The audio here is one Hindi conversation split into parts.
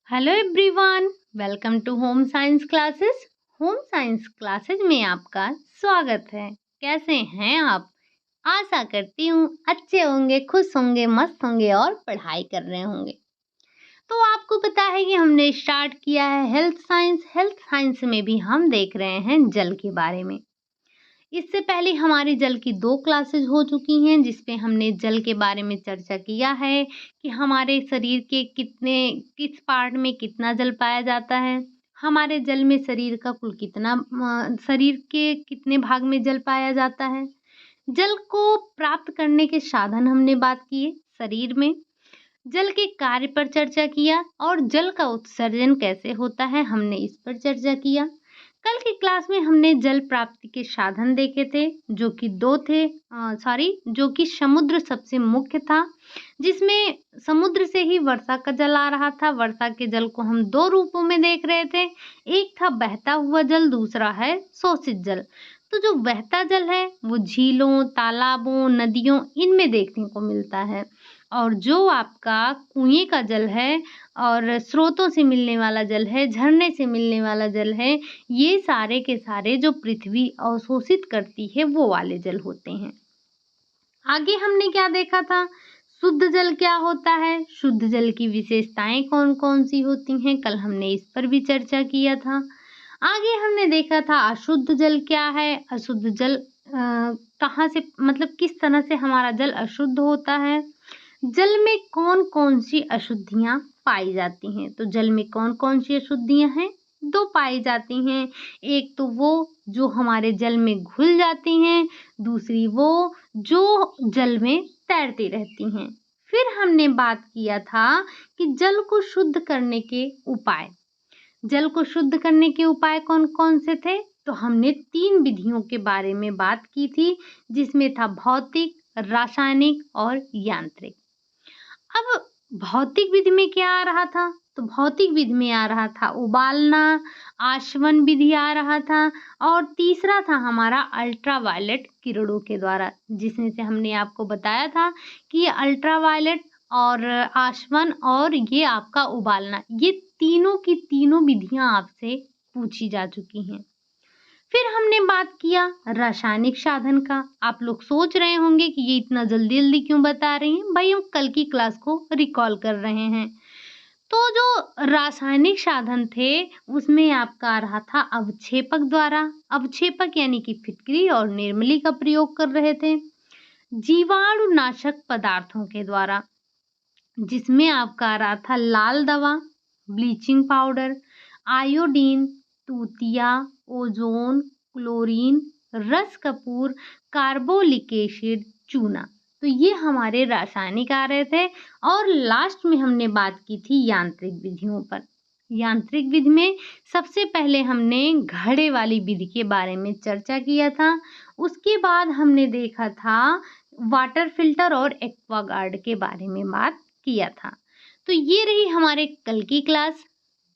Hello everyone, welcome to home science classes. Home science classes में आपका स्वागत है। कैसे हैं आप? आशा करती हूँ अच्छे होंगे, खुश होंगे, मस्त होंगे और पढ़ाई कर रहे होंगे। तो आपको पता है कि हमने स्टार्ट किया है हेल्थ साइंस। हेल्थ साइंस में भी हम देख रहे हैं जल के बारे में। इससे पहले हमारी जल की 2 क्लासेस हो चुकी हैं जिसपे हमने जल के बारे में चर्चा किया है कि हमारे शरीर के किस पार्ट में कितना जल पाया जाता है। हमारे जल में शरीर का कुल शरीर के कितने भाग में जल पाया जाता है। जल को प्राप्त करने के साधन हमने बात किए। शरीर में जल के कार्य पर चर्चा किया और जल का उत्सर्जन कैसे होता है हमने इस पर चर्चा किया। कल की क्लास में हमने जल प्राप्ति के साधन देखे थे जो कि जो कि समुद्र सबसे मुख्य था, जिसमें समुद्र से ही वर्षा का जल आ रहा था। वर्षा के जल को हम 2 रूपों में देख रहे थे, एक था बहता हुआ जल, दूसरा है शोषित जल। तो जो बहता जल है वो झीलों, तालाबों, नदियों इनमें देखने को मिलता है और जो आपका कुएं का जल है और स्रोतों से मिलने वाला जल है, झरने से मिलने वाला जल है, ये सारे के सारे जो पृथ्वी अवशोषित करती है वो वाले जल होते हैं। आगे हमने क्या देखा था? शुद्ध जल क्या होता है, शुद्ध जल की विशेषताएं कौन कौन सी होती हैं, कल हमने इस पर भी चर्चा किया था। आगे हमने देखा था अशुद्ध जल क्या है, अशुद्ध जल कहाँ से मतलब किस तरह से हमारा जल अशुद्ध होता है। जल में कौन कौन सी अशुद्धियाँ पाई जाती हैं? तो जल में कौन कौन सी अशुद्धियाँ हैं? 2 पाई जाती हैं। एक तो वो जो हमारे जल में घुल जाती हैं, दूसरी वो जो जल में तैरती रहती हैं। फिर हमने बात किया था कि जल को शुद्ध करने के उपाय। जल को शुद्ध करने के उपाय कौन कौन से थे? तो हमने 3 विधियों के बारे में बात की थी जिसमें था भौतिक, रासायनिक और यांत्रिक। अब भौतिक विधि में क्या आ रहा था? तो भौतिक विधि में आ रहा था उबालना, आशवन विधि आ रहा था और तीसरा था हमारा अल्ट्रावायलेट किरणों के द्वारा, जिसमें से हमने आपको बताया था कि ये अल्ट्रावायलेट और आशवन और ये आपका उबालना, ये तीनों की तीनों विधियां आपसे पूछी जा चुकी हैं। फिर हमने बात किया रासायनिक साधन का। आप लोग सोच रहे होंगे कि ये इतना जल्दी जल्दी क्यों बता रही हैं? भाई हम कल की क्लास को रिकॉल कर रहे हैं। तो जो रासायनिक साधन थे उसमें आपका आ रहा था अवक्षेपक द्वारा। अवक्षेपक यानी कि फिटकरी और निर्मली का प्रयोग कर रहे थे। जीवाणुनाशक पदार्थों के द्वारा, जिसमें आपका आ रहा था लाल दवा, ब्लीचिंग पाउडर, आयोडीन, तूतिया, ओजोन, क्लोरीन, रस कपूर, कार्बोलिक एसिड, चूना। तो ये हमारे रासायनिक आ रहे थे। और लास्ट में हमने बात की थी यांत्रिक विधियों पर। यांत्रिक विधि में सबसे पहले हमने घड़े वाली विधि के बारे में चर्चा किया था। उसके बाद हमने देखा था वाटर फिल्टर और एक्वागार्ड के बारे में बात किया था। तो ये रही हमारे कल की क्लास।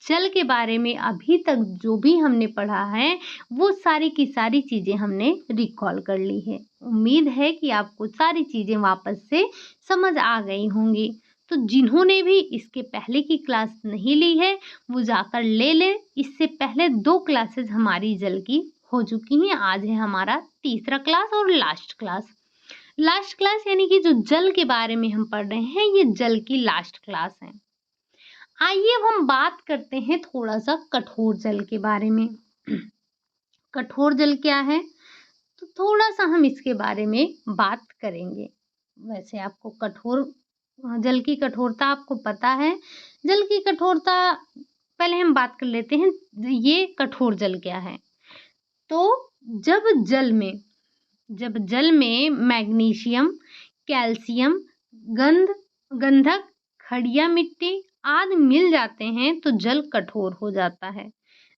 जल के बारे में अभी तक जो भी हमने पढ़ा है वो सारी की सारी चीज़ें हमने रिकॉल कर ली है। उम्मीद है कि आपको सारी चीज़ें वापस से समझ आ गई होंगी। तो जिन्होंने भी इसके पहले की क्लास नहीं ली है वो जाकर ले लें। इससे पहले 2 क्लासेस हमारी जल की हो चुकी हैं। आज है हमारा तीसरा क्लास और लास्ट क्लास। लास्ट क्लास यानी कि जो जल के बारे में हम पढ़ रहे हैं ये जल की लास्ट क्लास है। आइए अब हम बात करते हैं थोड़ा सा कठोर जल के बारे में। कठोर जल क्या है? तो थोड़ा सा हम इसके बारे में बात करेंगे। वैसे आपको जल की कठोरता आपको पता है। जल की कठोरता पहले हम बात कर लेते हैं, ये कठोर जल क्या है। तो जब जल में मैग्नीशियम, कैल्शियम, गंधक, खड़िया मिट्टी आदि मिल जाते हैं तो जल कठोर हो जाता है।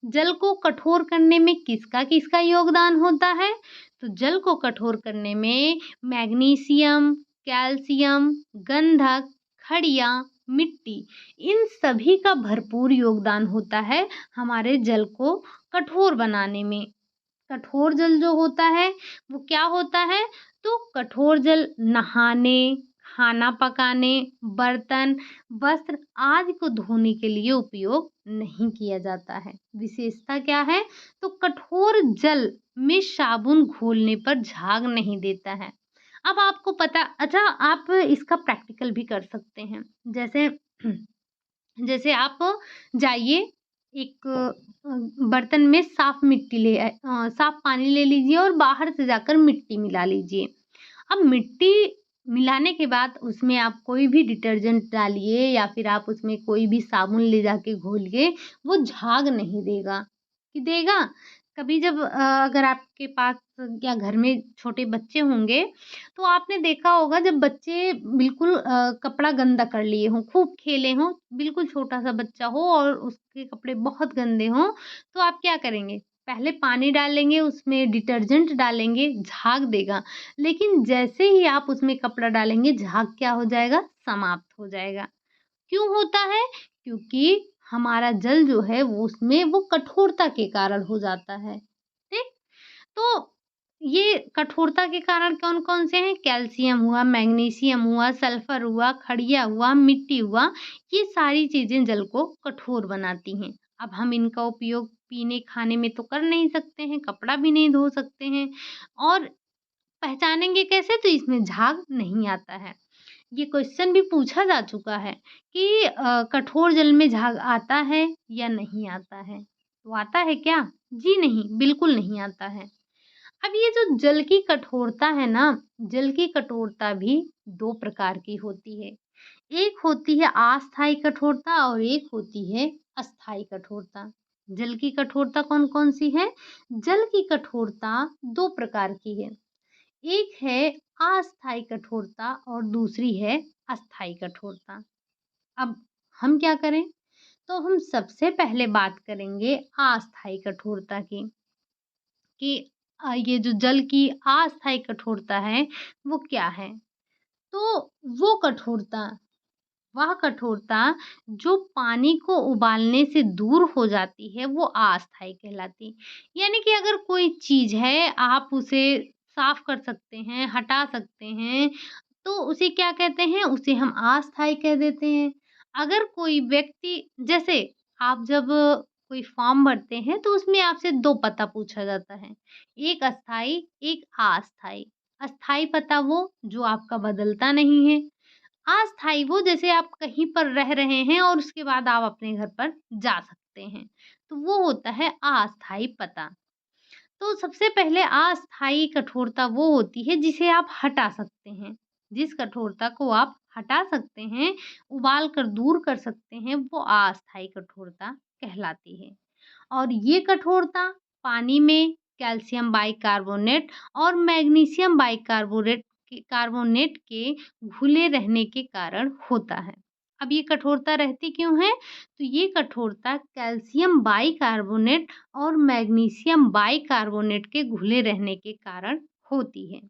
जल को कठोर करने में किसका किसका योगदान होता है? तो जल को कठोर करने में मैग्नीशियम, कैल्शियम, गंधक, खड़िया मिट्टी इन सभी का भरपूर योगदान होता है हमारे जल को कठोर बनाने में। कठोर जल जो होता है वो क्या होता है? तो कठोर जल नहाने, खाना पकाने, बर्तन, वस्त्र आदि को धोने के लिए उपयोग नहीं किया जाता है। विशेषता क्या है? तो कठोर जल में साबुन घोलने पर झाग नहीं देता है। अब आपको पता अच्छा आप इसका प्रैक्टिकल भी कर सकते हैं। जैसे जैसे आप जाइए एक बर्तन में साफ पानी ले लीजिए और बाहर से जाकर मिट्टी मिला लीजिए। अब मिट्टी मिलाने के बाद उसमें आप कोई भी डिटर्जेंट डालिए या फिर आप उसमें कोई भी साबुन ले जाके घोलिए, वो झाग नहीं देगा। कि देगा? कभी जब अगर आपके पास या घर में छोटे बच्चे होंगे, तो आपने देखा होगा जब बच्चे बिल्कुल कपड़ा गंदा कर लिए हों, खूब खेले हों, बिल्कुल छोटा-सा बच्चा हो और उसके कपड़े बहुत गंदे हों, तो आप क्या करेंगे? पहले पानी डालेंगे, उसमें डिटर्जेंट डालेंगे, झाग देगा। लेकिन जैसे ही आप उसमें कपड़ा डालेंगे, झाग क्या हो जाएगा? समाप्त हो जाएगा। क्यों होता है? क्योंकि हमारा जल जो है वो उसमें वो कठोरता के कारण हो जाता है। ठीक? तो ये कठोरता के कारण कौन-कौन से हैं? कैल्शियम हुआ, मैग्नीशियम हुआ, सल्फर हुआ, खड़िया हुआ, मिट्टी हुआ, ये सारी चीज़ें जल को कठोर बनाती हैं। अब हम इनका उपयोग पीने, खाने में तो कर नहीं सकते हैं, कपड़ा भी नहीं धो सकते हैं और पहचानेंगे कैसे? तो इसमें झाग नहीं आता है। ये क्वेश्चन भी पूछा जा चुका है कि कठोर जल में झाग आता है या नहीं आता है? तो आता है क्या? जी नहीं, बिल्कुल नहीं आता है। अब ये जो जल की कठोरता है ना, जल की कठोरता भी 2 प्रकार की होती है। एक होती है अस्थायी कठोरता और एक होती है अस्थायी कठोरता। जल की कठोरता कौन-कौन सी है? जल की कठोरता 2 प्रकार की है। एक है अस्थायी कठोरता और दूसरी है अस्थायी कठोरता। अब हम क्या करें? तो हम सबसे पहले बात करेंगे अस्थायी कठोरता की कि ये जो जल की अस्थायी कठोरता है, वो क्या है? तो वो कठोरता वह कठोरता जो पानी को उबालने से दूर हो जाती है, वो अस्थायी कहलाती। यानी कि अगर कोई चीज़ है, आप उसे साफ कर सकते हैं, हटा सकते हैं, तो उसे क्या कहते हैं? उसे हम अस्थायी कह देते हैं। अगर कोई व्यक्ति जैसे आप जब कोई फॉर्म भरते हैं, तो उसमें आपसे 2 पता पूछा जाता है, एक अस्थायी, एक अस्थायी। अस्थायी पता वो जो आपका बदलता नहीं है। अस्थायी वो जैसे आप कहीं पर रह रहे हैं और उसके बाद आप अपने घर पर जा सकते हैं, तो वो होता है अस्थायी पता। तो सबसे पहले अस्थायी कठोरता वो होती है जिसे आप हटा सकते हैं। जिस कठोरता को आप हटा सकते हैं, उबाल कर दूर कर सकते हैं, वो अस्थायी कठोरता कहलाती है। और ये कठोरता पानी में कैल्शियम बाइकार्बोनेट और मैग्नीशियम कार्बोनेट के घुले रहने के कारण होता है। अब ये कठोरता रहती क्यों है? तो ये कठोरता कैल्शियम बाइकार्बोनेट और मैग्नीशियम बाइकार्बोनेट के घुले रहने के कारण होती है।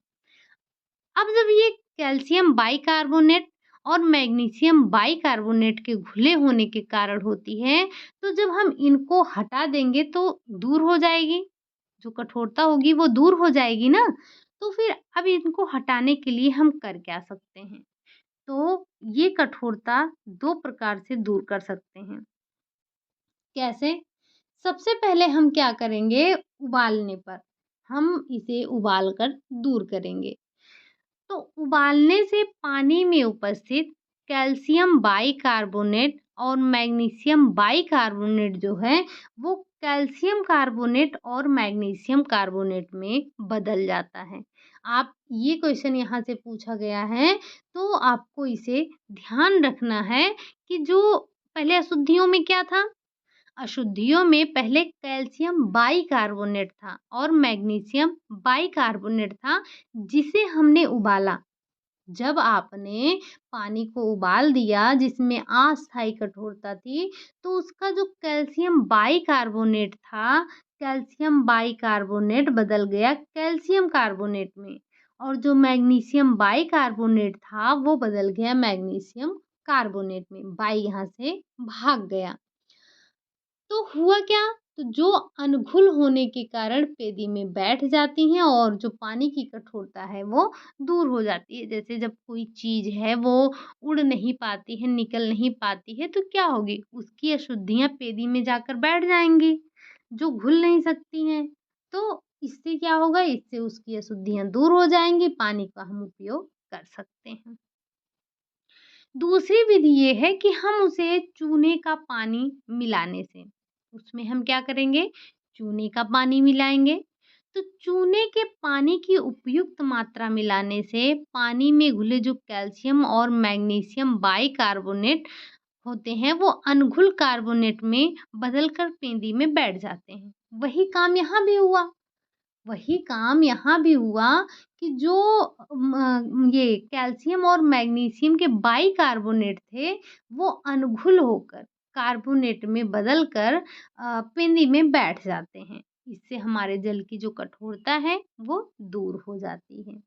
अब जब ये कैल्शियम बाइकार्बोनेट और मैग्नीशियम बाइकार्बोनेट के घुले होने के कारण होती है, तो जब हम इनको हटा देंगे तो दूर हो जाएगी, जो कठोरता होगी वो दूर हो जाएगी ना। तो फिर अब इनको हटाने के लिए हम कर क्या सकते हैं? तो ये कठोरता 2 प्रकार से दूर कर सकते हैं। कैसे? सबसे पहले हम क्या करेंगे उबालने पर, हम इसे उबाल कर दूर करेंगे। तो उबालने से पानी में उपस्थित कैल्शियम बाइकार्बोनेट और मैग्नीशियम बाइकार्बोनेट जो है वो कैल्शियम कार्बोनेट और मैग्नीशियम कार्बोनेट में बदल जाता है। आप ये क्वेश्चन यहाँ से पूछा गया है तो आपको इसे ध्यान रखना है कि जो पहले अशुद्धियों में क्या था? अशुद्धियों में पहले कैल्शियम बाइकार्बोनेट था और मैग्नीशियम बाइकार्बोनेट था जिसे हमने उबाला। जब आपने पानी को उबाल दिया जिसमें अस्थायी कठोरता थी, तो उसका जो कैल्शियम बाइकार्बोनेट था, कैल्शियम बाइकार्बोनेट बदल गया कैल्शियम कार्बोनेट में और जो मैग्नीशियम बाइकार्बोनेट था, वो बदल गया मैग्नीशियम कार्बोनेट में। बाई यहाँ से भाग गया। तो हुआ क्या? तो जो अनघुल होने के कारण पेदी में बैठ जाती हैं और जो पानी की कठोरता है वो दूर हो जाती है। जैसे जब कोई चीज़ है वो उड़ नहीं पाती है, निकल नहीं पाती है, तो क्या होगी? उसकी अशुद्धियाँ पेदी में जाकर बैठ जाएँगी, जो घुल नहीं सकती हैं। तो इससे क्या होगा? इससे उसकी अशुद्धियाँ दूर हो जाएँगी, पानी का हम उपयोग कर सकते हैं। दूसरी विधि ये है कि हम उसे चूने का पानी मिलाने से, उसमें हम क्या करेंगे? चूने का पानी मिलाएँगे। तो चूने के पानी की उपयुक्त मात्रा मिलाने से पानी में घुले जो कैल्शियम और मैग्नीशियम बाइकार्बोनेट होते हैं, वो अनघुल कार्बोनेट में बदलकर पेंदी में बैठ जाते हैं। वही काम यहाँ भी हुआ। वही काम यहाँ भी हुआ कि जो ये कैल्शियम और मैग्नीशियम के बाइकार्बोनेट थे, वो अनघुल होकर कार्बोनेट में बदलकर पेंदी में बैठ जाते हैं। इससे हमारे जल की जो कठोरता है, वो दूर हो जाती है।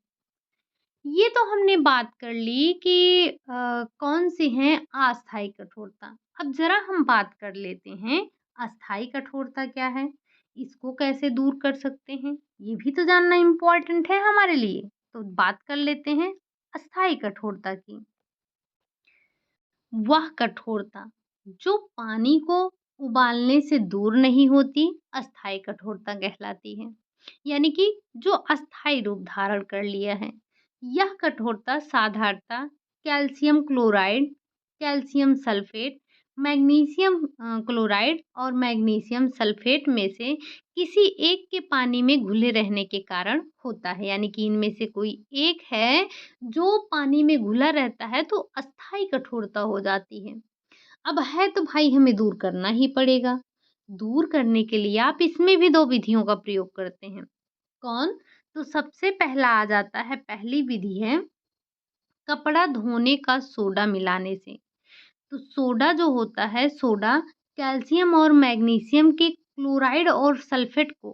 ये तो हमने बात कर ली कि कौन सी हैं अस्थायी कठोरता। अब ज़रा हम बात कर लेते हैं अस्थायी कठोरता क्या है? इसको कैसे दूर कर सकते हैं? ये भी तो जानना इम्पोर्टेंट है हमारे लिए। तो बात कर लेते हैं अस्थायी कठोरता की। वह कठोरता जो पानी को उबालने से दूर नहीं होती, अस्थायी कठोरता कहलाती है। यानी कि जो अस्थायी रूप धारण कर लिया है। यह कठोरता साधारणतः calcium chloride, calcium sulphate, magnesium chloride और मैग्नीशियम सल्फेट में से किसी एक के पानी में घुले रहने के कारण होता है। यानी कि इनमें से कोई एक है जो पानी में घुला रहता है, तो अस्थायी कठोरता हो जाती है। अब है तो भाई हमें दूर करना ही पड़ेगा। दूर करने के लिए आप इसमें भी 2 विधियों का प्रयोग करते हैं। कौन? तो सबसे पहला आ जाता है, पहली विधि है कपड़ा धोने का सोडा मिलाने से। तो सोडा जो होता है, सोडा कैल्शियम और मैग्नीशियम के क्लोराइड और सल्फेट को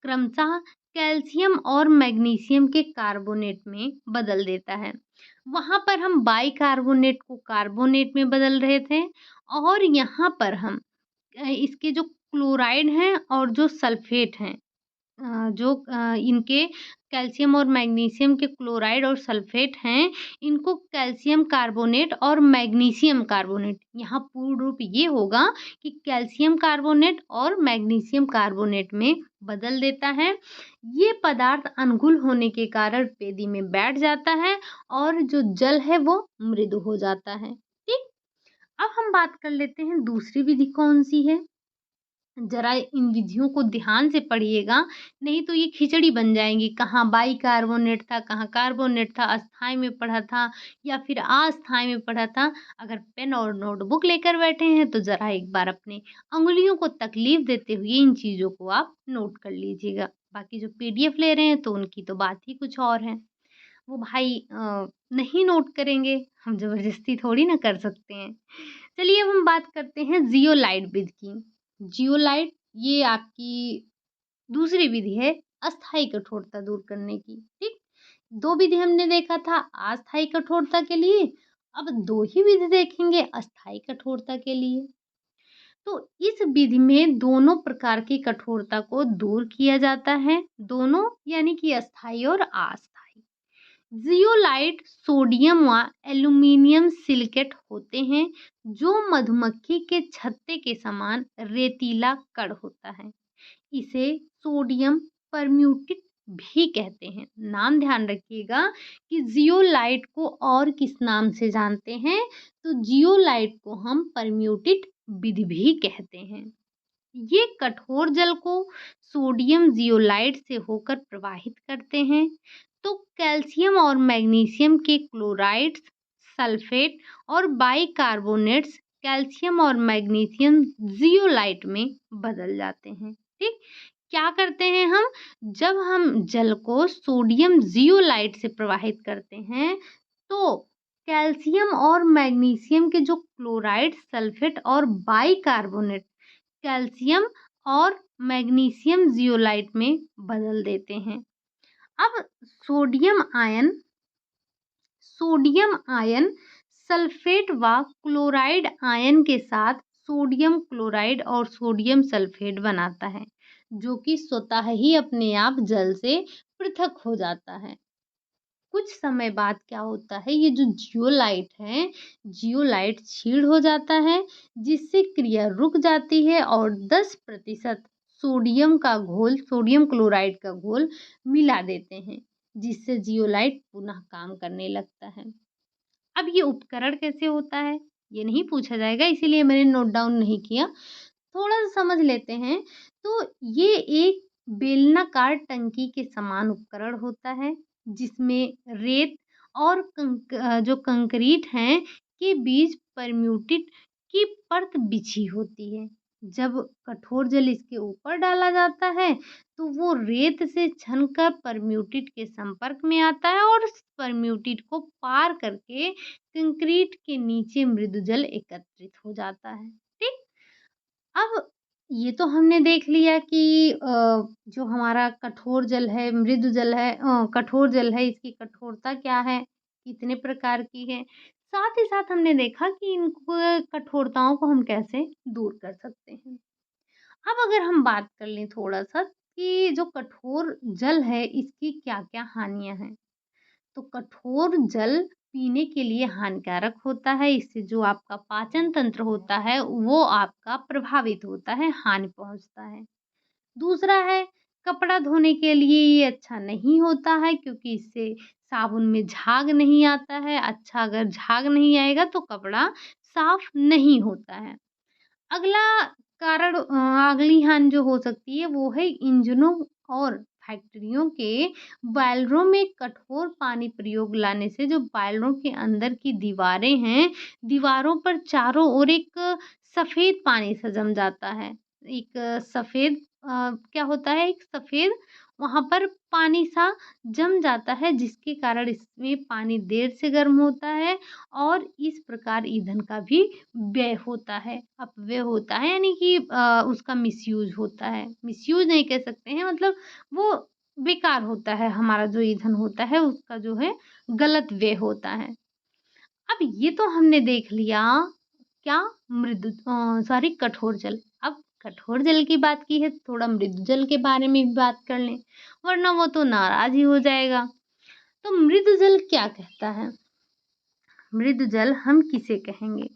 क्रमशः कैल्शियम और मैग्नीशियम के कार्बोनेट में बदल देता है। वहाँ पर हम बाइकार्बोनेट को कार्बोनेट में बदल रहे थे और यहाँ पर हम इसके जो क्लोराइड हैं और जो सल्फेट हैं, इनके कैल्शियम और मैग्नीशियम के क्लोराइड और सल्फेट हैं, इनको कैल्शियम कार्बोनेट और मैग्नीशियम कार्बोनेट, यहाँ पूर्ण रूप ये होगा कि कैल्शियम कार्बोनेट और मैग्नीशियम कार्बोनेट में बदल देता है। ये पदार्थ अनघुल होने के कारण पेदी में बैठ जाता है और जो जल है वो मृदु हो जाता है। ठीक? अब हम बात कर लेते हैं दूसरी विधि कौन-सी है? ज़रा इन विधियों को ध्यान से पढ़िएगा, नहीं तो ये खिचड़ी बन जाएँगी। कहाँ बाइकार्बोनेट था, कहाँ कार्बोनेट था, अस्थाई में पढ़ा था या फिर अस्थाई में पढ़ा था। अगर पेन और नोटबुक लेकर बैठे हैं, तो ज़रा एक बार अपने उँगलियों को तकलीफ़ देते हुए इन चीज़ों को आप नोट कर लीजिएगा। बाकी जो पीडीएफ ले रहे हैं, तो उनकी तो बात ही कुछ और है। वो भाई नहीं नोट करेंगे, हम ज़बरदस्ती थोड़ी ना कर सकते हैं। चलिए अब हम बात करते हैं ज़ियोलाइट विधि की। ज़ियोलाइट ये आपकी दूसरी विधि है अस्थायी कठोरता दूर करने की, ठीक? 2 विधि हमने देखा था अस्थायी कठोरता के लिए, अब 2 ही विधि देखेंगे अस्थायी कठोरता के लिए। तो इस विधि में दोनों प्रकार की कठोरता को दूर किया जाता है, दोनों यानी कि अस्थायी और अस्थायी। जियोलाइट सोडियम व एल्यूमीनियम सिलिकेट होते हैं, जो मधुमक्खी के छत्ते के समान रेतीला कण होता है। इसे सोडियम परम्यूटेट भी कहते हैं। नाम ध्यान रखिएगा कि जियोलाइट को और किस नाम से जानते हैं? तो जियोलाइट को हम परम्यूटेट विधि भी कहते हैं। ये कठोर जल को सोडियम जियोलाइट से होकर प्रवाहित करते हैं, तो कैल्शियम और मैग्नीशियम के क्लोराइड्स, सल्फेट और बाइकार्बोनेट्स कैल्शियम और मैग्नीशियम जियोलाइट में बदल जाते हैं। ठीक? क्या करते हैं हम? जब हम जल को सोडियम जियोलाइट से प्रवाहित करते हैं, तो कैल्शियम और मैग्नीशियम के जो क्लोराइड, सल्फेट और बाइकार्बोनेट कैल्शियम और मैग्नीशियम जियोलाइट में बदल देते हैं। अब sodium ion sodium ion sulphate व क्लोराइड आयन के साथ सोडियम क्लोराइड और सोडियम सल्फेट बनाता है, जो कि स्वतः ही अपने आप जल से पृथक हो जाता है। कुछ समय बाद क्या होता है, ये जो जियोलाइट है, जियोलाइट क्षीण हो जाता है, जिससे क्रिया रुक जाती है और 10% सोडियम का घोल, सोडियम क्लोराइड का घोल मिला देते हैं, जिससे जियोलाइट पुनः काम करने लगता है। अब ये उपकरण कैसे होता है, ये नहीं पूछा जाएगा, इसीलिए मैंने नोट डाउन नहीं किया। थोड़ा-सा समझ लेते हैं। तो ये एक बेलनाकार टंकी के समान उपकरण होता है, जिसमें रेत और जो कंक्रीट हैं के बीच परम्यूटेड की परत बिछी होती है। जब कठोर जल इसके ऊपर डाला जाता है, तो वो रेत से छनकर परम्यूटेड के संपर्क में आता है और उस परम्यूटेड को पार करके कंक्रीट के नीचे मृदु जल एकत्रित हो जाता है। ठीक? अब ये तो हमने देख लिया कि जो हमारा कठोर जल है, मृदु जल है, कठोर जल है, इसकी कठोरता क्या है, कितने प्रकार की है। साथ ही साथ हमने देखा कि इनको कठोरताओं को हम कैसे दूर कर सकते हैं। अब अगर हम बात कर लें थोड़ा-सा कि जो कठोर जल है, इसकी क्या-क्या हानियाँ हैं। तो कठोर जल पीने के लिए हानिकारक होता है। इससे जो आपका पाचन तंत्र होता है, वो आपका प्रभावित होता है, हानि पहुँचता है। दूसरा है, कपड़ा धोने के लिए ये अच्छा नहीं होता है, क्योंकि इससे साबुन में झाग नहीं आता है। अच्छा, अगर झाग नहीं आएगा तो कपड़ा साफ नहीं होता है। अगला अगली हानि जो हो सकती है, वो है इंजनों और फैक्ट्रियों के बॉयलरों में कठोर पानी प्रयोग लाने से जो बॉयलरों के अंदर की दीवारें हैं, दीवारों पर चारों ओर एक सफ़ेद पानी सा जम जाता है। एक सफ़ेद क्या होता है, एक सफ़ेद वहाँ पर पानी सा जम जाता है, जिसके कारण इसमें पानी देर से गर्म होता है और इस प्रकार ईंधन का भी व्यय होता है, अपव्यय होता है, यानी कि उसका मिसयूज़ होता है। मिसयूज़ नहीं कह सकते हैं, मतलब वो बेकार होता है, हमारा जो ईंधन होता है उसका जो है गलत व्यय होता है। अब ये तो हमने देख लिया क्या, सॉरी, कठोर जल। अब कठोर जल की बात की है, थोड़ा मृदु जल के बारे में भी बात कर लें, वरना वो तो नाराज़ ही हो जाएगा। तो मृदु जल क्या कहता है? मृदु जल हम किसे कहेंगे?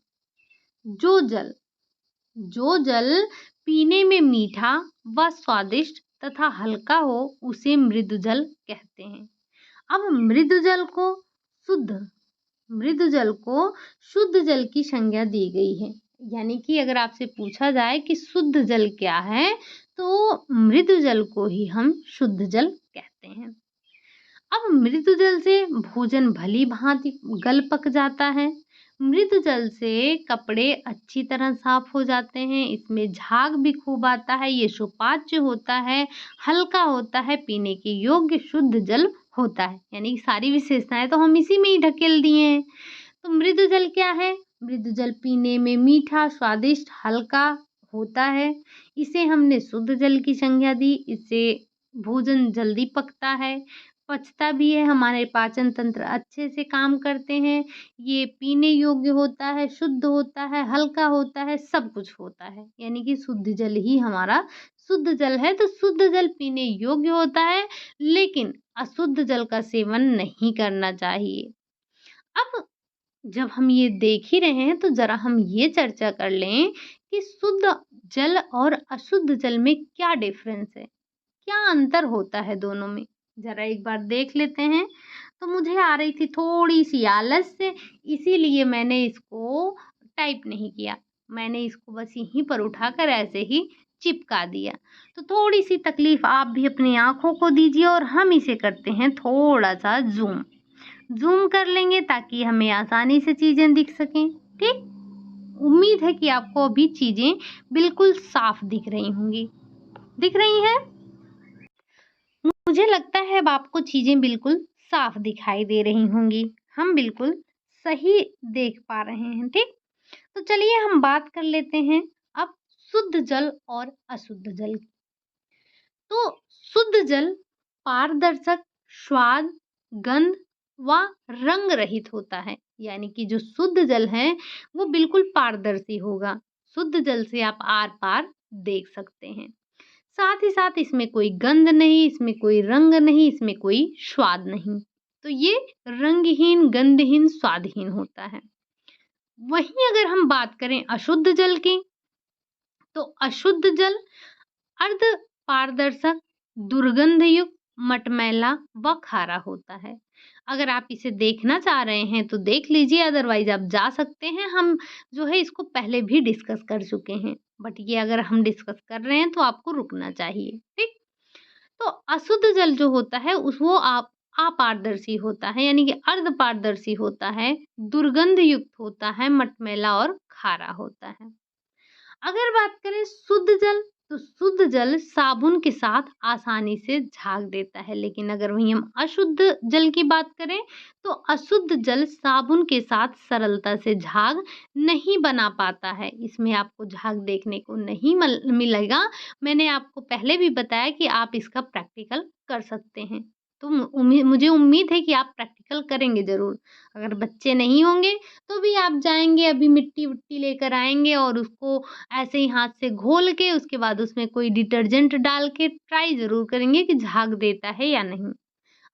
जो जल जो जल पीने में मीठा व स्वादिष्ट तथा हल्का हो, उसे मृदु जल कहते हैं। अब शुद्ध मृदु जल को शुद्ध जल की संज्ञा दी गई है। यानी कि अगर आपसे पूछा जाए कि शुद्ध जल क्या है, तो मृदु जल को ही हम शुद्ध जल कहते हैं। अब मृदु जल से भोजन भली भांति गल पक जाता है। मृदु जल से कपड़े अच्छी तरह साफ हो जाते हैं। इसमें झाग भी खूब आता है। ये सुपाच्य होता है, हल्का होता है, पीने के योग्य शुद्ध जल होता है। यानी कि सारी विशेषताएं तो हम इसी में ही ढकेल दिए हैं। तो मृदु जल क्या है? मृदु जल पीने में मीठा, स्वादिष्ट, हल्का होता है। इसे हमने शुद्ध जल की संज्ञा दी। इससे भोजन जल्दी पकता है, पचता भी है, हमारे पाचन तंत्र अच्छे से काम करते हैं। ये पीने योग्य होता है, शुद्ध होता है, हल्का होता है, सब कुछ होता है। यानी कि शुद्ध जल ही हमारा शुद्ध जल है। तो शुद्ध जल पीने योग्य होता है, लेकिन अशुद्ध जल का सेवन नहीं करना चाहिए। अब जब हम ये देख ही रहे हैं, तो ज़रा हम ये चर्चा कर लें कि शुद्ध जल और अशुद्ध जल में क्या डिफ़रेंस है? क्या अंतर होता है दोनों में? ज़रा एक बार देख लेते हैं। तो मुझे आ रही थी थोड़ी-सी आलस से, इसीलिए मैंने इसको टाइप नहीं किया। मैंने इसको बस यहीं पर उठाकर ऐसे ही चिपका दिया। तो थोड़ी-सी तकलीफ़ आप भी अपनी आँखों को दीजिए और हम इसे करते हैं थोड़ा-सा ज़ूम। ज़ूम कर लेंगे ताकि हमें आसानी से चीज़ें दिख सकें, ठीक? उम्मीद है कि आपको अभी चीज़ें बिल्कुल साफ़ दिख रही होंगी। दिख रही हैं? मुझे लगता है अब आपको चीज़ें बिल्कुल साफ दिखाई दे रही होंगी। हम बिल्कुल सही देख पा रहे हैं, ठीक? तो चलिए हम बात कर लेते हैं अब शुद्ध जल और अशुद्ध जल की। तो शुद्ध जल पारदर्शक, स्वाद, गंध व रंग रहित होता है। यानी कि जो शुद्ध जल है, वो बिल्कुल पारदर्शी होगा, शुद्ध जल से आप आर-पार देख सकते हैं। साथ ही साथ इसमें कोई गंध नहीं, इसमें कोई रंग नहीं, इसमें कोई स्वाद नहीं। तो ये रंगहीन, गंधहीन, स्वादहीन होता है। वहीं अगर हम बात करें अशुद्ध जल की, तो अशुद्ध जल अर्ध पारदर्शक, दुर्गंधयुक्त, मटमैला व खारा होता है। अगर आप इसे देखना चाह रहे हैं तो देख लीजिए, अदरवाइज़ आप जा सकते हैं। हम जो है इसको पहले भी डिस्कस कर चुके हैं, बट ये अगर हम डिस्कस कर रहे हैं तो आपको रुकना चाहिए, ठीक? तो अशुद्ध जल जो होता है वो आप अपारदर्शी होता है, यानी कि अर्ध पारदर्शी होता है, दुर्गंध युक्त होता है, मटमैला और खारा होता है। अगर बात करें शुद्ध जल, तो शुद्ध जल साबुन के साथ आसानी से झाग देता है, लेकिन अगर वहीं हम अशुद्ध जल की बात करें, तो अशुद्ध जल साबुन के साथ सरलता से झाग नहीं बना पाता है। इसमें आपको झाग देखने को नहीं मिलेगा। मैंने आपको पहले भी बताया कि आप इसका प्रैक्टिकल कर सकते हैं। तो मुझे उम्मीद है कि आप प्रैक्टिकल करेंगे ज़रूर। अगर बच्चे नहीं होंगे तो भी आप जाएँगे, अभी मिट्टी-विट्टी लेकर आएँगे और उसको ऐसे ही हाथ से घोल के उसके बाद उसमें कोई डिटर्जेंट डाल के ट्राई ज़रूर करेंगे कि झाग देता है या नहीं।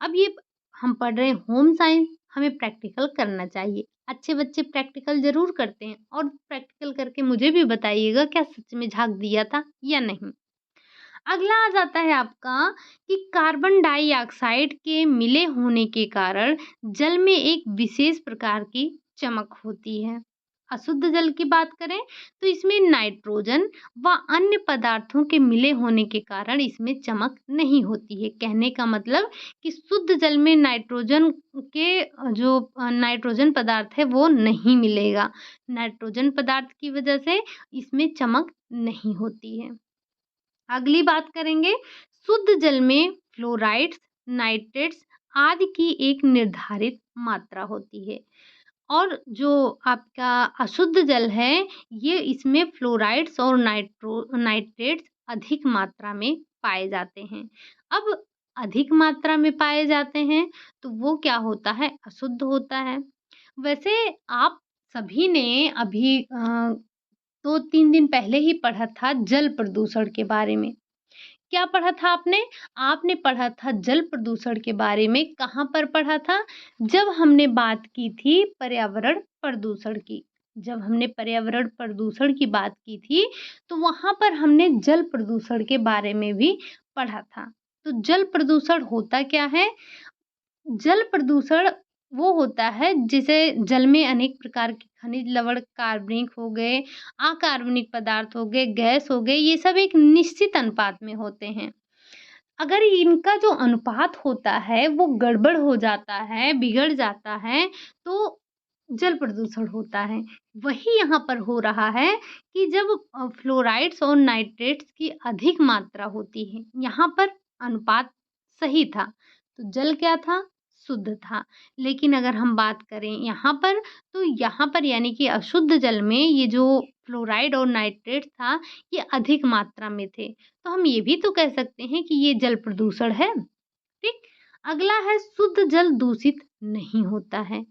अब ये हम पढ़ रहे हैं होम साइंस, हमें प्रैक्टिकल करना चाहिए। अच्छे बच्चे प्रैक्टिकल ज़रूर करते हैं और प्रैक्टिकल करके मुझे भी बताइएगा क्या सच में झाग दिया था या नहीं। अगला आ जाता है आपका कि कार्बन डाइऑक्साइड के मिले होने के कारण जल में एक विशेष प्रकार की चमक होती है। अशुद्ध जल की बात करें तो इसमें नाइट्रोजन व अन्य पदार्थों के मिले होने के कारण इसमें चमक नहीं होती है। कहने का मतलब कि शुद्ध जल में नाइट्रोजन के जो नाइट्रोजन पदार्थ है वो नहीं मिलेगा। नाइट्रोजन पदार्थ की वजह से इसमें चमक नहीं होती है। अगली बात करेंगे, शुद्ध जल में फ्लोराइड्स, नाइट्रेट्स आदि की एक निर्धारित मात्रा होती है और जो आपका अशुद्ध जल है, ये इसमें फ्लोराइड्स और नाइट्रेट्स अधिक मात्रा में पाए जाते हैं। अब अधिक मात्रा में पाए जाते हैं, तो वो क्या होता है? अशुद्ध होता है। वैसे आप सभी ने अभी 2-3 दिन पहले ही पढ़ा था जल प्रदूषण के बारे में। क्या पढ़ा था आपने? आपने पढ़ा था जल प्रदूषण के बारे में। कहाँ पर पढ़ा था? जब हमने बात की थी पर्यावरण प्रदूषण की। जब हमने पर्यावरण प्रदूषण की बात की थी, तो वहाँ पर हमने जल प्रदूषण के बारे में भी पढ़ा था। तो जल प्रदूषण होता क्या है? जल प्रदूषण वो होता है जिसे जल में अनेक प्रकार के खनिज लवण, कार्बनिक हो गए, अकार्बनिक पदार्थ हो गए, गैस हो गए, ये सब एक निश्चित अनुपात में होते हैं। अगर इनका जो अनुपात होता है वो गड़बड़ हो जाता है, बिगड़ जाता है, तो जल प्रदूषण होता है। वही यहाँ पर हो रहा है कि जब फ्लोराइड्स और नाइट्रेट्स की अधिक मात्रा होती है, यहाँ पर अनुपात सही था, तो जल क्या था? शुद्ध था। लेकिन अगर हम बात करें यहाँ पर, तो यहाँ पर यानी कि अशुद्ध जल में ये जो फ्लोराइड और नाइट्रेट था, ये अधिक मात्रा में थे। तो हम ये भी तो कह सकते हैं कि ये जल प्रदूषण है, ठीक? अगला है शुद्ध जल दूषित नहीं होता है।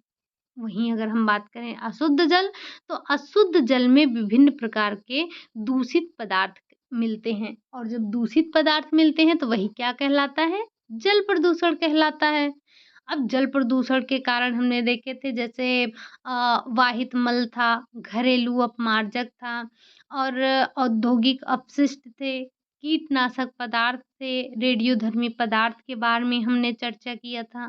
वहीं अगर हम बात करें अशुद्ध जल, तो अशुद्ध जल में विभिन्न प्रकार के दूषित पदार्थ मिलते हैं और जब दूषित पदार्थ मिलते हैं तो वही क्या कहलाता है? जल प्रदूषण कहलाता है। अब जल प्रदूषण के कारण हमने देखे थे जैसे वाहित मल था, घरेलू अपमार्जक था और औद्योगिक अपशिष्ट थे, कीटनाशक पदार्थ थे, रेडियोधर्मी पदार्थ के बारे में हमने चर्चा किया था।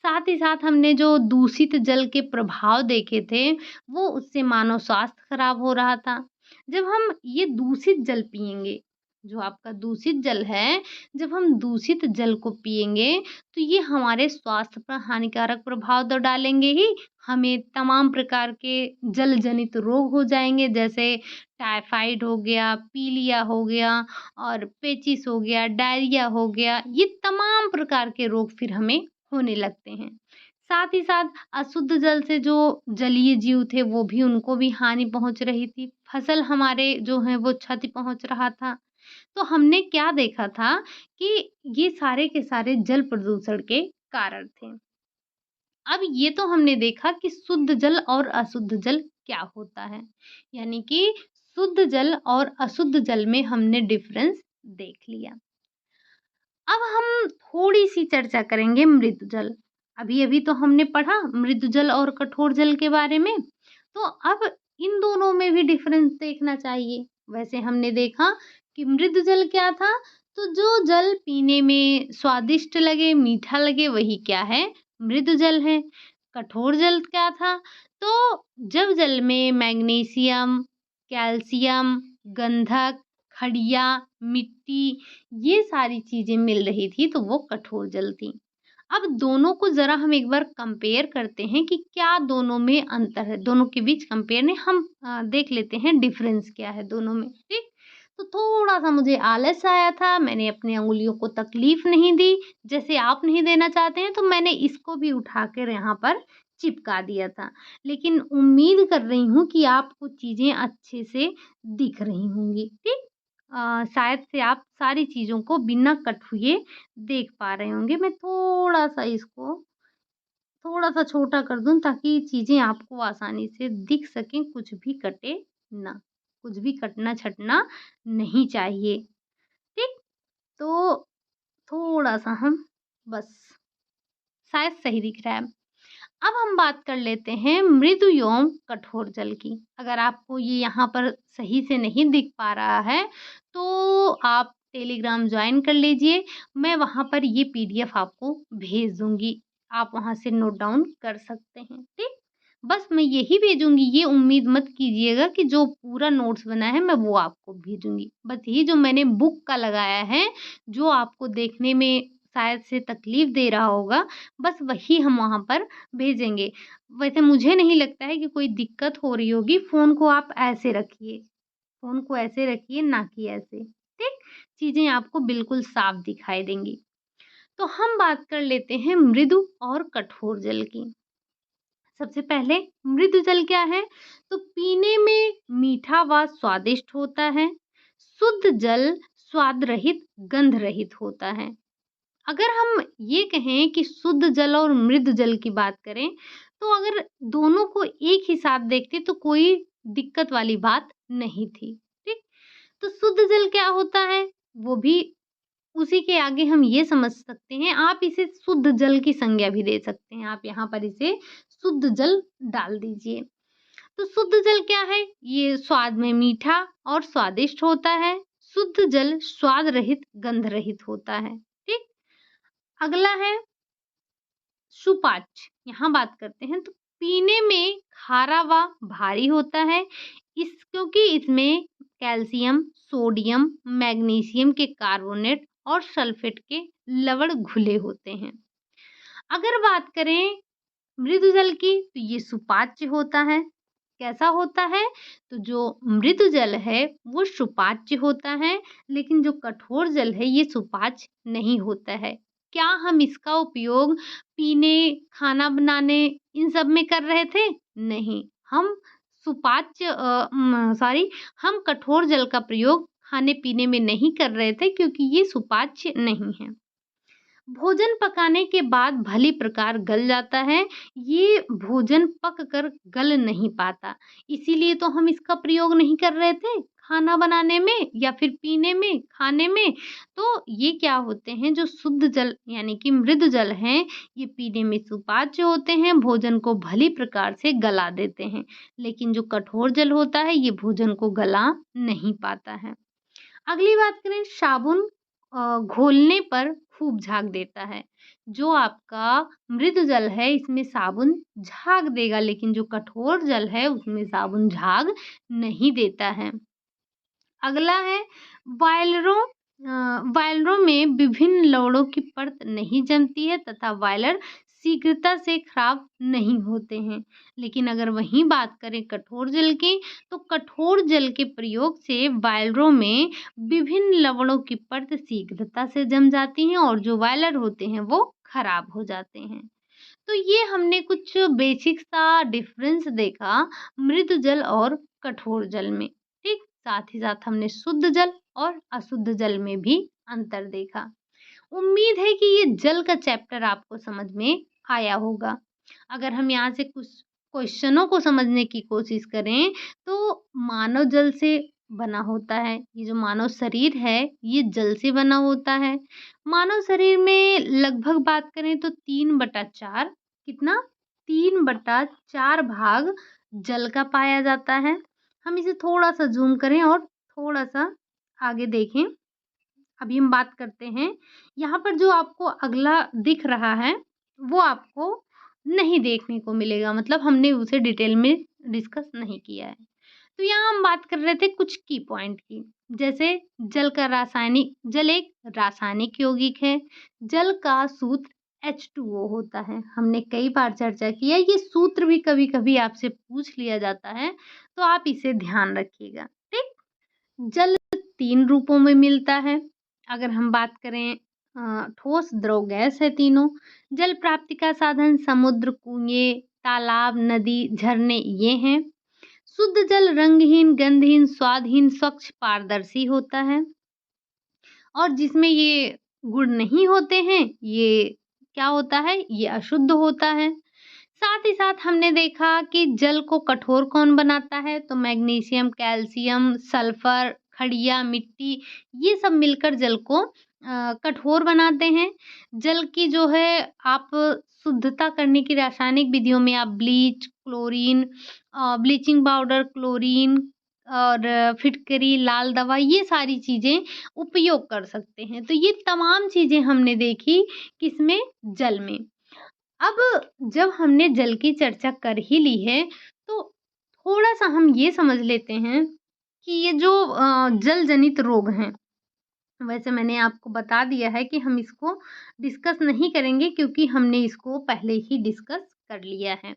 साथ ही साथ हमने जो दूषित जल के प्रभाव देखे थे, वो उससे मानव स्वास्थ्य खराब हो रहा था। जब हम ये दूषित जल पिएँगे, जो आपका दूषित जल है, जब हम दूषित जल को पिएँगे, तो ये हमारे स्वास्थ्य पर हानिकारक प्रभाव तो डालेंगे ही, हमें तमाम प्रकार के जल जनित रोग हो जाएँगे, जैसे टाइफाइड हो गया, पीलिया हो गया और पेचिस हो गया, डायरिया हो गया, ये तमाम प्रकार के रोग फिर हमें होने लगते हैं। साथ ही साथ अशुद्ध जल से जो जलीय जीव थे वो भी उनको भी हानि पहुँच रही थी। फसल हमारे जो हैं वो क्षति पहुँच रहा था। तो हमने क्या देखा था कि ये सारे के सारे जल प्रदूषण के कारण थे। अब ये तो हमने देखा कि शुद्ध जल और अशुद्ध जल क्या होता है। यानी कि शुद्ध जल और अशुद्ध जल में हमने डिफरेंस देख लिया। अब हम थोड़ी-सी चर्चा करेंगे मृदु जल। अभी-अभी तो हमने पढ़ा मृदु जल और कठोर जल के बारे में, तो अब इन दोनों में भी डिफरेंस देखना चाहिए। वैसे हमने देखा कि मृदु जल क्या था, तो जो जल पीने में स्वादिष्ट लगे, मीठा लगे वही क्या है? मृदु जल है। कठोर जल क्या था? तो जब जल में मैग्नीशियम, कैल्शियम, गंधक, खड़िया, मिट्टी ये सारी चीज़ें मिल रही थी तो वो कठोर जल थी। अब दोनों को ज़रा हम एक बार कंपेयर करते हैं कि क्या दोनों में अंतर है। दोनों के बीच कंपेयर नहीं हम देख लेते हैं डिफ़रेंस क्या है दोनों में, ठीक? तो थोड़ा-सा मुझे आलस आया था, मैंने अपनी उँगलियों को तकलीफ़ नहीं दी, जैसे आप नहीं देना चाहते हैं तो मैंने इसको भी उठाकर यहाँ पर चिपका दिया था। लेकिन उम्मीद कर रही हूँ कि आपको चीज़ें अच्छे से दिख रही होंगी, ठीक? शायद से आप सारी चीज़ों को बिना कट हुए देख पा रहे होंगे। मैं थोड़ा-सा इसको थोड़ा-सा छोटा कर दूँ ताकि चीज़ें आपको आसानी से दिख सकें, कुछ भी कटे ना। कुछ भी कटना-छँटना नहीं चाहिए, ठीक? तो थोड़ा-सा हम बस शायद सही दिख रहा है। अब हम बात कर लेते हैं मृदु एवं कठोर जल की। अगर आपको ये यहाँ पर सही से नहीं दिख पा रहा है, तो आप टेलीग्राम जॉइन कर लीजिए। मैं वहाँ पर ये पीडीएफ आपको भेज दूँगी। आप वहाँ से नोट डाउन कर सकते हैं, ठीक? बस मैं यही भेजूँगी, ये उम्मीद मत कीजिएगा कि जो पूरा नोट्स बना है मैं वो आपको भेजूँगी। बस ये जो मैंने बुक का लगाया है, जो आपको देखने में शायद से तकलीफ़ दे रहा होगा, बस वही हम वहाँ पर भेजेंगे। वैसे मुझे नहीं लगता है कि कोई दिक्कत हो रही होगी, फ़ोन को आप ऐसे रखिए, फ़ोन को ऐसे रखिए ना कि ऐसे, ठीक? चीज़ें आपको बिल्कुल साफ़ दिखाई देंगी। तो हम बात कर लेते हैं मृदु और कठोर जल की। सबसे पहले मृदु जल क्या है? तो पीने में मीठा व स्वादिष्ट होता है। शुद्ध जल स्वाद रहित, गंध रहित होता है। अगर हम ये कहें कि शुद्ध जल और मृदु जल की बात करें, तो अगर दोनों को एक ही साथ देखते तो कोई दिक्कत वाली बात नहीं थी, ठीक? तो शुद्ध जल क्या होता है? वो भी उसी के आगे हम ये समझ सकते हैं, आप इसे शुद्ध जल की संज्ञा भी दे सकते हैं। आप यहाँ पर इसे शुद्ध जल डाल दीजिए। तो शुद्ध जल क्या है? ये स्वाद में मीठा और स्वादिष्ट होता है। शुद्ध जल स्वाद रहित, गंध रहित होता है, ठीक? अगला है सुपाच्य। यहाँ बात करते हैं तो पीने में खारा व भारी होता है। क्योंकि इसमें कैल्शियम, सोडियम, मैग्नीशियम के कार्बोनेट और सल्फेट के लवण घुले होते हैं। अगर बात करें मृदु जल की तो ये सुपाच्य होता है। कैसा होता है? तो जो मृदु जल है वो सुपाच्य होता है, लेकिन जो कठोर जल है ये सुपाच्य नहीं होता है। क्या हम इसका उपयोग पीने, खाना बनाने इन सब में कर रहे थे? नहीं, हम हम कठोर जल का प्रयोग खाने-पीने में नहीं कर रहे थे क्योंकि ये सुपाच्य नहीं है। भोजन पकाने के बाद भली प्रकार गल जाता है। ये भोजन पक कर गल नहीं पाता, इसीलिए तो हम इसका प्रयोग नहीं कर रहे थे, खाना बनाने में या फिर पीने में, खाने में। तो ये क्या होते हैं जो शुद्ध जल यानी कि मृदु जल हैं, ये पीने में सुपाच्य होते हैं, भोजन को भली प्रकार से गला देते हैं। लेकिन जो कठोर जल होता है, ये भोजन को गला नहीं पाता है। अगली बात करें साबुन घोलने पर खूब झाग देता है। जो आपका मृदु जल है इसमें साबुन झाग देगा, लेकिन जो कठोर जल है उसमें साबुन झाग नहीं देता है। अगला है बॉयलरों बॉयलरों में विभिन्न लवणों की परत नहीं जमती है तथा बॉयलर शीघ्रता से खराब नहीं होते हैं। लेकिन अगर वहीं बात करें कठोर जल की, तो कठोर जल के प्रयोग से बॉयलरों में विभिन्न लवणों की परत शीघ्रता से जम जाती हैं और जो बॉयलर होते हैं वो खराब हो जाते हैं। तो ये हमने कुछ बेसिक सा डिफरेंस देखा मृदु जल और कठोर जल में, ठीक? साथ ही साथ हमने शुद्ध जल और अशुद्ध जल में भी अंतर देखा। उम्मीद है कि ये जल का चैप्टर आपको समझ में आया होगा। अगर हम यहाँ से कुछ क्वेश्चनों को समझने की कोशिश करें, तो मानव जल से बना होता है। ये जो मानव शरीर है, ये जल से बना होता है। मानव शरीर में लगभग बात करें तो 3/4 कितना 3/4 भाग जल का पाया जाता है। हम इसे थोड़ा-सा ज़ूम करें और थोड़ा-सा आगे देखें। अभी हम बात करते हैं, यहाँ पर जो आपको अगला दिख रहा है, वो आपको नहीं देखने को मिलेगा, मतलब हमने उसे डिटेल में डिस्कस नहीं किया है। तो यहाँ हम बात कर रहे थे कुछ की पॉइंट की, जैसे जल एक रासायनिक यौगिक है। जल का सूत्र H2O होता है। हमने कई बार चर्चा की है, ये सूत्र भी कभी-कभी आपसे पूछ लिया जाता है, तो आप इसे ध्यान रखिएगा, ठीक? जल 3 रूपों में मिलता है। अगर हम बात करें ठोस, द्रव, गैस है तीनों। जल प्राप्ति का साधन समुद्र, कुएँ, तालाब, नदी, झरने ये हैं। शुद्ध जल रंगहीन, गंधहीन, स्वादहीन, स्वच्छ, पारदर्शी होता है और जिसमें ये गुण नहीं होते हैं, ये क्या होता है? ये अशुद्ध होता है। साथ ही साथ हमने देखा कि जल को कठोर कौन बनाता है? तो मैग्नीशियम, कैल्शियम, सल्फर, खड़िया, मिट्टी ये सब मिलकर जल को कठोर बनाते हैं। जल की जो है आप शुद्धता करने की रासायनिक विधियों में आप ब्लीचिंग पाउडर, क्लोरीन और फिटकरी, लाल दवा ये सारी चीज़ें उपयोग कर सकते हैं। तो ये तमाम चीज़ें हमने देखी किसमें? जल में। अब जब हमने जल की चर्चा कर ही ली है, तो थोड़ा-सा हम ये समझ लेते हैं कि ये जो जल जनित रोग हैं, वैसे मैंने आपको बता दिया है कि हम इसको डिस्कस नहीं करेंगे क्योंकि हमने इसको पहले ही डिस्कस कर लिया है।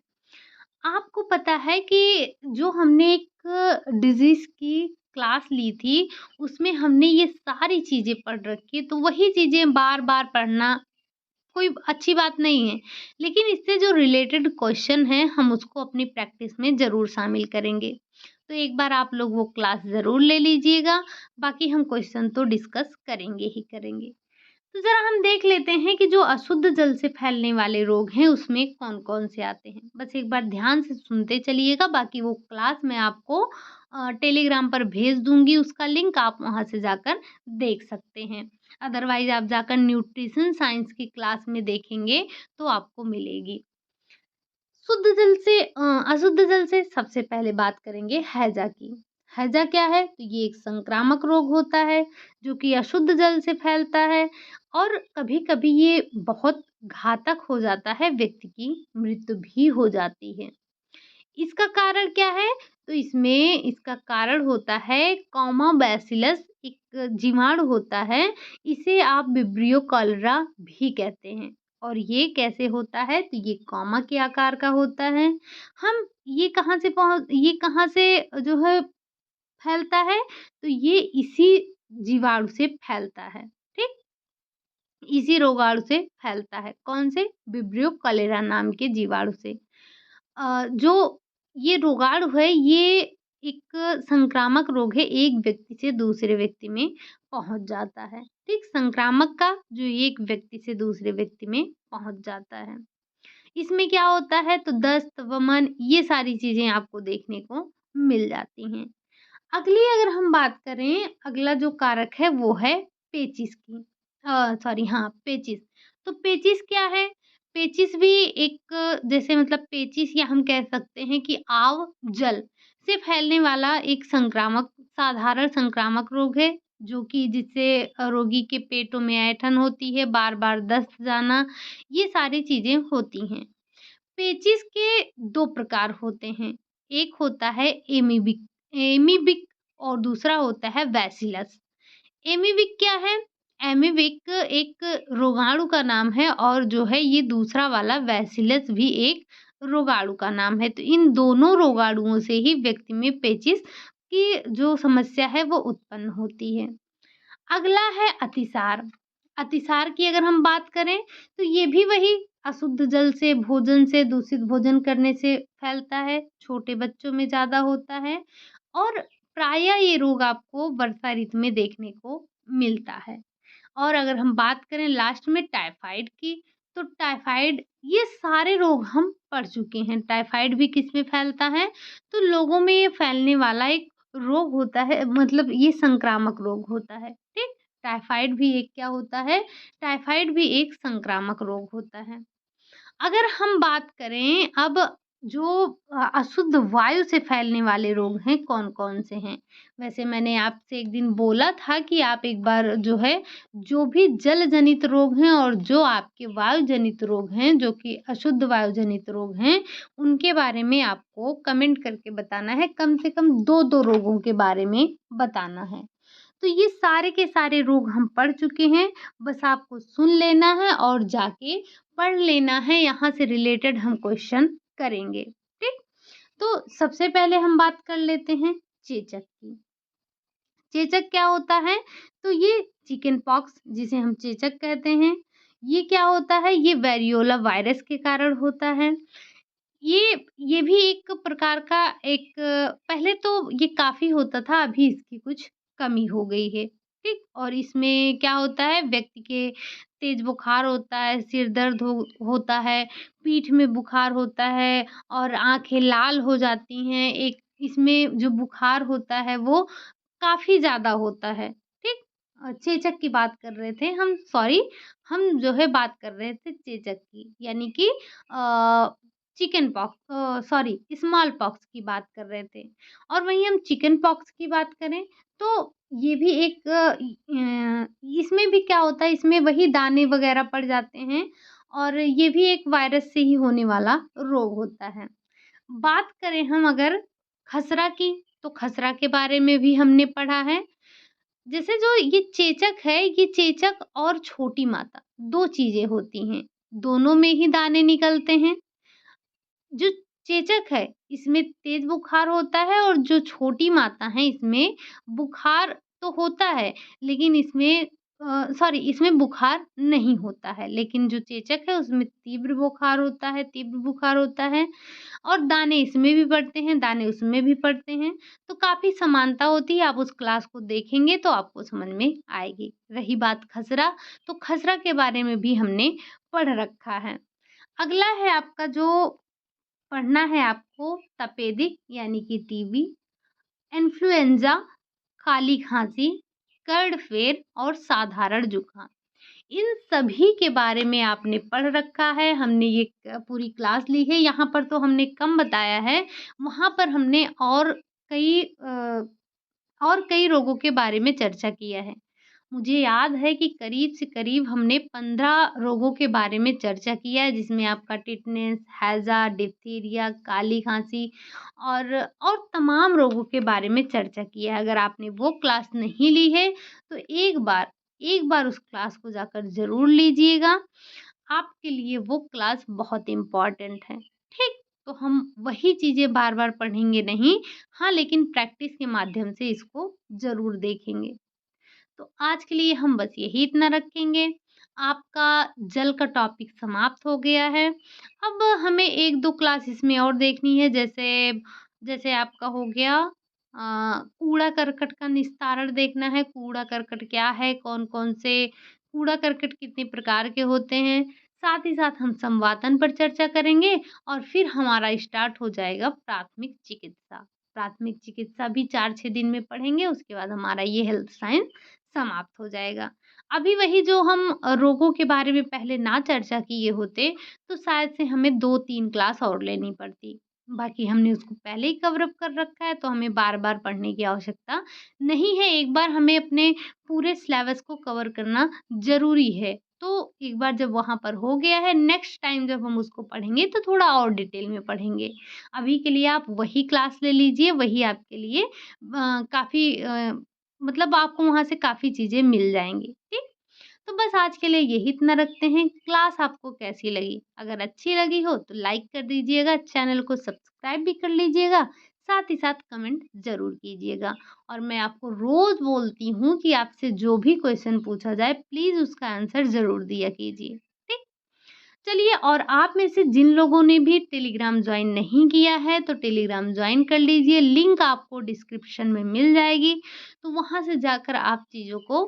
आपको पता है कि जो हमने एक डिज़ीज़ की क्लास ली थी, उसमें हमने ये सारी चीज़ें पढ़ रखी है, तो वही चीज़ें बार-बार पढ़ना कोई अच्छी बात नहीं है। लेकिन इससे जो रिलेटेड क्वेश्चन हैं, हम उसको अपनी प्रैक्टिस में ज़रूर शामिल करेंगे। तो एक बार आप लोग वो क्लास ज़रूर ले लीजिएगा, बाकी हम क्वेश्चन तो डिस्कस करेंगे ही करेंगे। तो ज़रा हम देख लेते हैं कि जो अशुद्ध जल से फैलने वाले रोग हैं, उसमें कौन-कौन से आते हैं। बस एक बार ध्यान से सुनते चलिएगा, बाकी वो क्लास मैं आपको टेलीग्राम पर भेज दूँगी, उसका लिंक आप वहाँ से जाकर देख सकते हैं। अदरवाइज़ आप जाकर न्यूट्रिशन साइंस की क्लास में देखेंगे, तो आपको मिलेगी। अशुद्ध जल से सबसे पहले बात करेंगे हैजा की। हैजा क्या है? तो ये एक संक्रामक रोग होता है, जो कि अशुद्ध जल से फैलता है और कभी-कभी ये बहुत घातक हो जाता है, व्यक्ति की मृत्यु भी हो जाती है। इसका कारण क्या है? तो इसमें इसका कारण होता है कॉमाबैसिलस, एक जीवाणु होता है, इसे आप विब्रियो कॉलेरा भी कहते हैं। और ये कैसे होता है? तो ये कॉमा के आकार का होता है। हम ये कहाँ से जो है फैलता है? तो ये इसी जीवाणु से फैलता है, ठीक? इसी रोगाणु से फैलता है। कौन से? विब्रियो कॉलेरा नाम के जीवाणु से। जो ये रोगाणु है, ये एक संक्रामक रोग है, एक व्यक्ति से दूसरे व्यक्ति में पहुँच जाता है, ठीक? संक्रामक का जो एक व्यक्ति से दूसरे व्यक्ति में पहुँच जाता है। इसमें क्या होता है? तो दस्त, वमन ये सारी चीज़ें आपको देखने को मिल जाती हैं। अगर हम बात करें, अगला जो कारक है वो है पेचिस की। पेचिस। तो पेचिस क्या है? पेचिस भी एक जैसे मतलब पेचिस या हम कह सकते हैं कि जल से फैलने वाला एक साधारण संक्रामक रोग है, जो कि जिससे रोगी के पेटों में ऐंठन होती है, बार-बार दस्त जाना, ये सारी चीज़ें होती हैं। पेचिस के 2 प्रकार होते हैं। एक होता है एमीबिक और दूसरा होता है बैसिलस। एमीबिक क्या है? एमीबिक एक रोगाणु का नाम है और जो है ये दूसरा वाला बैसिलस भी एक रोगाणु का नाम है। तो इन दोनों रोगाणुओं से ही व्यक्ति में पेचिस की जो समस्या है वो उत्पन्न होती है। अगला है अतिसार। अतिसार की अगर हम बात करें तो ये भी वही अशुद्ध जल से, भोजन से, दूषित भोजन करने से फैलता है, छोटे बच्चों में ज़्यादा होता है और प्रायः ये रोग आपको वर्षा ऋतु में देखने को मिलता है। और अगर हम बात करें लास्ट में टाइफाइड की, तो टाइफाइड ये सारे रोग हम पढ़ चुके हैं। टाइफाइड भी किस में फैलता है? तो लोगों में ये फैलने वाला एक रोग होता है, मतलब ये संक्रामक रोग होता है, ठीक? टाइफाइड भी एक क्या होता है? टाइफाइड भी एक संक्रामक रोग होता है। अगर हम बात करें अब जो अशुद्ध वायु से फैलने वाले रोग हैं, कौन-कौन से हैं? वैसे मैंने आपसे एक दिन बोला था कि आप एक बार जो है, जो भी जल जनित रोग हैं और जो आपके वायु जनित रोग हैं, जो कि अशुद्ध वायु जनित रोग हैं, उनके बारे में आपको कमेंट करके बताना है। कम से कम 2-2 रोगों के बारे में बताना है। तो ये सारे के सारे रोग हम पढ़ चुके हैं, बस आपको सुन लेना है और जाके पढ़ लेना है, यहाँ से रिलेटेड हम क्वेश्चन करेंगे, ठीक? तो सबसे पहले हम बात कर लेते हैं चेचक की। चेचक क्या होता है? तो ये चिकन पॉक्स जिसे हम चेचक कहते हैं, ये क्या होता है? ये वेरियोला वायरस के कारण होता है। ये भी एक प्रकार का एक पहले तो ये काफ़ी होता था, अभी इसकी कुछ कमी हो गई है, ठीक? और इसमें क्या होता है, व्यक्ति के तेज़ बुखार होता है, सिर दर्द होता है, पीठ में बुखार होता है और आँखें लाल हो जाती हैं। एक इसमें जो बुखार होता है वो काफ़ी ज़्यादा होता है, ठीक? चेचक की बात कर रहे थे हम, सॉरी, हम जो है बात कर रहे थे चेचक की, यानी कि chicken pox, sorry, small pox की बात कर रहे थे। और वहीं हम चिकन पॉक्स की बात करें तो ये भी एक इसमें भी क्या होता है, इसमें वही दाने वगैरह पड़ जाते हैं और ये भी एक वायरस से ही होने वाला रोग होता है। बात करें हम अगर खसरा की, तो खसरा के बारे में भी हमने पढ़ा है। जैसे जो ये चेचक है, ये चेचक और छोटी माता 2 चीज़ें होती हैं, दोनों में ही दाने निकलते हैं। जो चेचक है, इसमें तेज़ बुखार होता है और जो छोटी माता हैं, इसमें बुखार तो होता है, लेकिन इसमें सॉरी, इसमें बुखार नहीं होता है। लेकिन जो चेचक है, उसमें तीव्र बुखार होता है, तीव्र बुखार होता है और दाने इसमें भी पड़ते हैं, दाने उसमें भी पड़ते हैं। तो काफ़ी समानता होती है, आप उस क्लास को देखेंगे तो आपको समझ में आएगी। रही बात खसरा, तो खसरा के बारे में भी हमने पढ़ रखा है। अगला है आपका जो पढ़ना है आपको, तपेदिक यानी कि टीबी, इन्फ्लुएंजा, काली खांसी, कर्डफेर और साधारण जुकाम। इन सभी के बारे में आपने पढ़ रखा है, हमने ये पूरी क्लास ली है। यहाँ पर तो हमने कम बताया है, वहाँ पर हमने और कई रोगों के बारे में चर्चा किया है। मुझे याद है कि करीब से करीब हमने 15 रोगों के बारे में चर्चा किया है, जिसमें आपका टिटनेस, हैज़ा, डिप्थीरिया, काली खाँसी और तमाम रोगों के बारे में चर्चा की है। अगर आपने वो क्लास नहीं ली है, तो एक बार उस क्लास को जाकर ज़रूर लीजिएगा। आपके लिए वो क्लास बहुत इम्पोर्टेंट है, ठीक? तो हम वही चीज़ें बार-बार पढ़ेंगे नहीं, हाँ, लेकिन प्रैक्टिस के माध्यम से इसको ज़रूर देखेंगे। तो आज के लिए हम बस यही इतना रखेंगे। आपका जल का टॉपिक समाप्त हो गया है। अब हमें 1-2 क्लास इसमें और देखनी है, जैसे जैसे आपका हो गया कूड़ा-करकट का निस्तारण देखना है। कूड़ा-करकट क्या है? कौन-कौन से कूड़ा-करकट कितने प्रकार के होते हैं? साथ ही साथ हम संवातन पर चर्चा करेंगे और फिर हमारा स्टार्ट हो जाएगा प्राथमिक चिकित्सा। प्राथमिक चिकित्सा भी 4-6 दिन में पढ़ेंगे, उसके बाद हमारा ये हेल्थ साइंस समाप्त हो जाएगा। अभी वही जो हम रोगों के बारे में पहले ना चर्चा किए होते, तो शायद से हमें 2-3 क्लास और लेनी पड़ती। बाकी हमने उसको पहले ही कवर अप कर रखा है, तो हमें बार-बार पढ़ने की आवश्यकता नहीं है। एक बार हमें अपने पूरे सिलेबस को कवर करना ज़रूरी है। तो एक बार जब वहाँ पर हो गया है, नेक्स्ट टाइम जब हम उसको पढ़ेंगे, तो थोड़ा और डिटेल में पढ़ेंगे। अभी के लिए आप वही क्लास ले लीजिए, वही आपके लिए काफ़ी मतलब आपको वहाँ से काफ़ी चीज़ें मिल जाएँगी, ठीक? तो बस आज के लिए यही इतना रखते हैं। क्लास आपको कैसी लगी? अगर अच्छी लगी हो तो लाइक कर दीजिएगा, चैनल को सब्सक्राइब भी कर लीजिएगा, साथ ही साथ कमेंट ज़रूर कीजिएगा। और मैं आपको रोज़ बोलती हूँ कि आपसे जो भी क्वेश्चन पूछा जाए, प्लीज़ उसका आंसर ज़रूर दिया कीजिए, ठीक? चलिए, और आप में से जिन लोगों ने भी टेलीग्राम ज्वाइन नहीं किया है तो टेलीग्राम ज्वाइन कर लीजिए, लिंक आपको डिस्क्रिप्शन में मिल जाएगी। तो वहाँ से जाकर आप चीज़ों को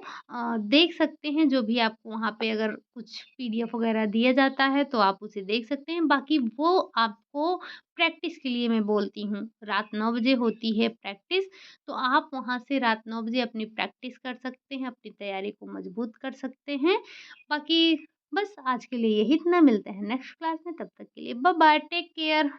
देख सकते हैं, जो भी आपको वहाँ पे अगर कुछ पीडीएफ वगैरह दिया जाता है तो आप उसे देख सकते हैं। बाकी वो आपको प्रैक्टिस के लिए मैं बोलती हूँ, रात 9 बजे होती है प्रैक्टिस, तो आप वहाँ से रात 9 बजे अपनी प्रैक्टिस कर सकते हैं, अपनी तैयारी को मजबूत कर सकते हैं। बाकी बस आज के लिए यही इतना, मिलते हैं नेक्स्ट क्लास में, तब तक के लिए बाय बाय, टेक केयर।